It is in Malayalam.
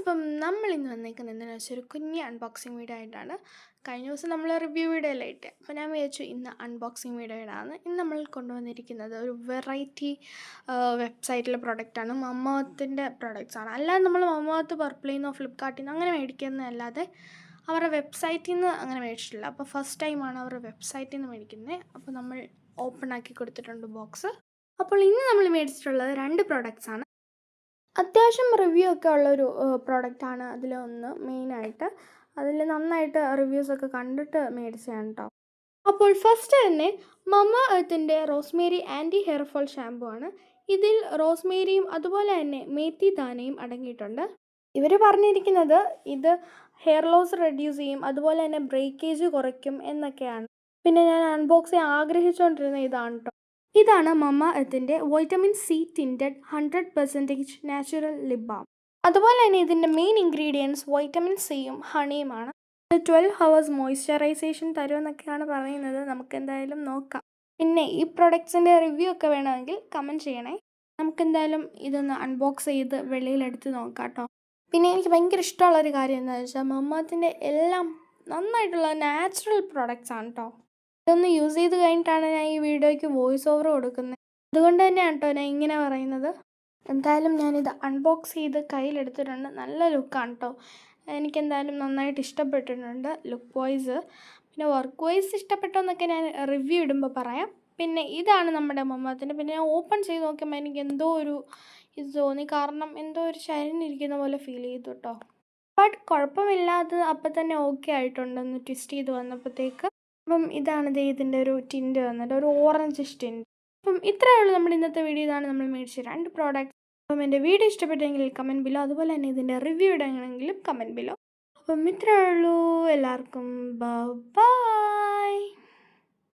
ഇപ്പം നമ്മൾ ഇന്ന് വന്നേക്കുന്നത് എന്തിനാണെന്ന് വെച്ചാൽ ഒരു കുഞ്ഞ് അൺബോക്സിങ് വീഡിയോ ആയിട്ടാണ്. കഴിഞ്ഞ ദിവസം നമ്മൾ റിവ്യൂ വീഡിയോ അല്ലേ ഇട്ടേ. അപ്പോൾ ഞാൻ വിചാരിച്ചു ഇന്ന് അൺബോക്സിങ് വീഡിയോ ഇടാമെന്ന്. ഇന്ന് നമ്മൾ കൊണ്ടുവന്നിരിക്കുന്നത് ഒരു വെറൈറ്റി വെബ്സൈറ്റിലെ പ്രൊഡക്റ്റാണ്. മമ്മത്തിൻ്റെ പ്രൊഡക്ട്സാണ്. അല്ലാതെ നമ്മൾ മമ്മത്ത് പർപ്പിളിൽ നിന്നോ ഫ്ലിപ്കാർട്ടിൽ നിന്നോ അങ്ങനെ മേടിക്കുന്നതല്ലാതെ അവരുടെ വെബ്സൈറ്റിൽ നിന്ന് അങ്ങനെ മേടിച്ചിട്ടില്ല. അപ്പോൾ ഫസ്റ്റ് ടൈമാണ് അവരുടെ വെബ്സൈറ്റിൽ നിന്ന് മേടിക്കുന്നത്. അപ്പോൾ നമ്മൾ ഓപ്പൺ ആക്കി കൊടുത്തിട്ടുണ്ട് ബോക്സ്. അപ്പോൾ ഇന്ന് നമ്മൾ മേടിച്ചിട്ടുള്ളത് 2 പ്രൊഡക്ട്സാണ്. അത്യാവശ്യം റിവ്യൂ ഒക്കെ ഉള്ളൊരു പ്രോഡക്റ്റാണ് അതിലൊന്ന് മെയിനായിട്ട്. അതിൽ നന്നായിട്ട് റിവ്യൂസൊക്കെ കണ്ടിട്ട് മേടിച്ചതാണ് കേട്ടോ. അപ്പോൾ ഫസ്റ്റ് തന്നെ മമ്മ എർത്തിൻ്റെ rosemary anti hair fall shampoo ആണ്. ഇതിൽ റോസ്മേരിയും അതുപോലെ തന്നെ മേത്തി ദാനയും അടങ്ങിയിട്ടുണ്ട്. ഇവർ പറഞ്ഞിരിക്കുന്നത് ഇത് ഹെയർ ലോസ് റെഡ്യൂസ് ചെയ്യും, അതുപോലെ തന്നെ ബ്രേക്കേജ് കുറയ്ക്കും എന്നൊക്കെയാണ്. പിന്നെ ഞാൻ അൺബോക്സ് ചെയ്യാൻ ആഗ്രഹിച്ചുകൊണ്ടിരുന്ന ഇതാണ് കേട്ടോ. ഇതാണ് മമ്മ എർത്തിൻ്റെ vitamin C tinted 100% natural lip balm. അതുപോലെ തന്നെ ഇതിൻ്റെ മെയിൻ ഇൻഗ്രീഡിയൻസ് വൈറ്റമിൻ സിയും ഹണിയുമാണ്. 12 ഹവേഴ്സ് മോയ്സ്ചറൈസേഷൻ തരുമെന്നൊക്കെയാണ് പറയുന്നത്. നമുക്ക് എന്തായാലും നോക്കാം. പിന്നെ ഈ പ്രൊഡക്ട്സിൻ്റെ റിവ്യൂ ഒക്കെ വേണമെങ്കിൽ കമൻറ്റ് ചെയ്യണേ. നമുക്കെന്തായാലും ഇതൊന്ന് അൺബോക്സ് ചെയ്ത് വെളിയിലെടുത്ത് നോക്കാം കേട്ടോ. പിന്നെ എനിക്ക് ഭയങ്കര ഇഷ്ടമുള്ളൊരു കാര്യം എന്താണെന്ന് വെച്ചാൽ മമ്മത്തിൻ്റെ എല്ലാം നന്നായിട്ടുള്ള നാച്ചുറൽ പ്രൊഡക്ട്സ് ആണ് കേട്ടോ. ഇതൊന്ന് യൂസ് ചെയ്ത് കഴിഞ്ഞിട്ടാണ് ഞാൻ ഈ വീഡിയോയ്ക്ക് വോയിസ് ഓവർ കൊടുക്കുന്നത്. അതുകൊണ്ട് തന്നെയാണ് കേട്ടോ ഞാൻ ഇങ്ങനെ പറയുന്നത്. എന്തായാലും ഞാനിത് അൺബോക്സ് ചെയ്ത് കയ്യിലെടുത്തിട്ടുണ്ട്. നല്ല ലുക്കാണ് കേട്ടോ. എനിക്കെന്തായാലും നന്നായിട്ട് ഇഷ്ടപ്പെട്ടിട്ടുണ്ട് ലുക്ക് വൈസ്. പിന്നെ വർക്ക് വൈസ് ഇഷ്ടപ്പെട്ടെന്നൊക്കെ ഞാൻ റിവ്യൂ ഇടുമ്പോൾ പറയാം. പിന്നെ ഇതാണ് നമ്മുടെ മമ്മത്തിൻ്റെ. പിന്നെ ഞാൻ ഓപ്പൺ ചെയ്ത് നോക്കിയപ്പോൾ എനിക്ക് എന്തോ ഒരു ഇത് തോന്നി. കാരണം എന്തോ ഒരു ചരിഞ്ഞിരിക്കുന്ന പോലെ ഫീൽ ചെയ്തു കേട്ടോ. ബട്ട് കുഴപ്പമില്ല, അത് അപ്പം തന്നെ ഓക്കെ ആയിട്ടുണ്ടെന്ന് ട്വിസ്റ്റ് ചെയ്ത് വന്നപ്പോഴത്തേക്ക്. അപ്പം ഇതാണ് ഇതിൻ്റെ ഒരു ടിൻറ്റ് വന്നിട്ട് ഒരു ഓറഞ്ച് ടിൻറ്റ്. അപ്പം ഇത്രയേ ഉള്ളൂ നമ്മുടെ ഇന്നത്തെ വീഡിയോ. ഇതാണ് നമ്മൾ മേടിച്ച 2 പ്രോഡക്റ്റ്. അപ്പം എൻ്റെ വീഡിയോ ഇഷ്ടപ്പെട്ടെങ്കിൽ കമൻറ്റ് ബിലോ, അതുപോലെ തന്നെ ഇതിൻ്റെ റിവ്യൂ ഇടണമെങ്കിലും കമൻറ്റ് ബിലോ. അപ്പം ഇത്രയേ ഉള്ളൂ. എല്ലാവർക്കും ബൈ.